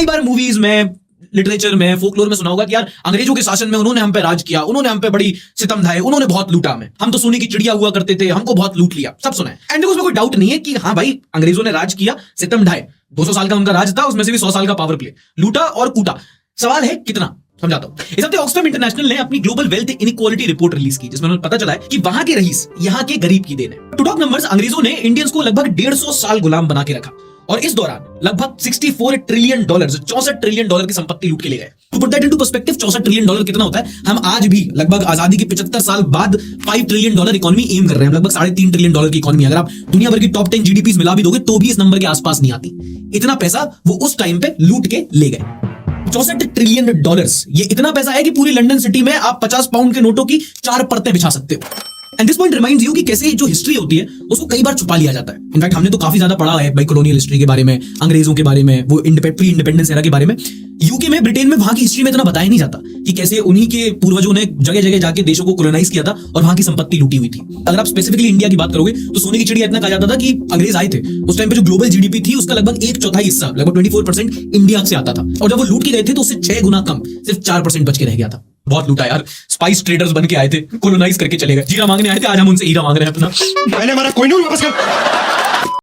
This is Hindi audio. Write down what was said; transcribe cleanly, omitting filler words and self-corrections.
कई बार मूवीज में, लिटरेचर में, फोकलोर में सुना होगा कि यार अंग्रेजों के शासन में उन्होंने हम पे राज किया, उन्होंने हम पे बड़ी सितम ढाए, उन्होंने बहुत लूटा हमें, हम तो सोने की चिड़िया हुआ करते थे, हमको बहुत लूट लिया, सब सुना है। एंड उसमें कोई डाउट नहीं है कि हाँ भाई अंग्रेजों ने राज किया, सितम ढाए, 200 साल का उनका राज था, उसमें से भी 100 साल का पावर प्ले, लूटा और कूटा। सवाल है कितना, समझाता हूं। इस हफ्ते ऑक्सफैम इंटरनेशनल ने अपनी global wealth inequality report release की, जिसमें उन्हें पता चला है कि वहां के रईस यहाँ के गरीब की देन है। टू टॉक नंबर्स, अंग्रेजों ने इंडियंस को लगभग 150 साल गुलाम बना के रखा और इस दौरान लगभग 64 ट्रिलियन डॉलर, 64 ट्रिलियन डॉलर की संपत्ति लूट के ले गए। To put that into perspective, 64 trillion dollar कितना होता है? हम आज भी लगभग आजादी के 75 साल बाद 5 ट्रिलियन डॉलर इकोनॉमी एम कर रहे हैं, लगभग 3.5 ट्रिलियन डॉलर की इकोनॉमी। अगर आप दुनिया भर की टॉप 10 जीडीपी मिला भी दोगे तो भी इस नंबर के आसपास नहीं आती। इतना पैसा वो उस टाइम पे लूट के ले गए। 64 ट्रिलियन डॉलर्स, ये इतना पैसा है कि पूरी लंदन सिटी में आप 50 पाउंड के नोटों की 4 परतें बिछा सकते हो। And this point reminds you कि कैसे जो हिस्ट्री होती है उसको कई बार छुपा लिया जाता है। इनफैक्ट हमने तो काफी ज्यादा पढ़ा है भाई कॉलोनियल हिस्ट्री के बारे में, अंग्रेजों के बारे में, वो प्री इंडिपेंडेंस एरा के बारे में। यूके में, ब्रिटेन में वहां की हिस्ट्री में इतना बताया नहीं जाता कि कैसे उन्हीं के पूर्वजों ने जगह जगह जाके देशों को कॉलोनाइज किया था और वहां की संपत्ति लूटी हुई थी। अगर आप स्पेसिफिकली इंडिया की बात करोगे तो सोने की चिड़िया इतना कहा जाता था कि अंग्रेज आए थे, उस टाइम पे जो ग्लोबल जीडीपी थी उसका लगभग 1/4 हिस्सा, लगभग 24% इंडिया से आता था, और जब वो लूट के गए थे तो उससे 6 गुना कम, सिर्फ 4% बच के रह गया था। बहुत लूटा यार, स्पाइस ट्रेडर्स बन के आए थे, कॉलोनाइज करके चले गए, जीरा मांगने आए थे, आज हम उनसे हीरा मांग रहे हैं अपना। पहले हमारा कोहिनूर वापस कर।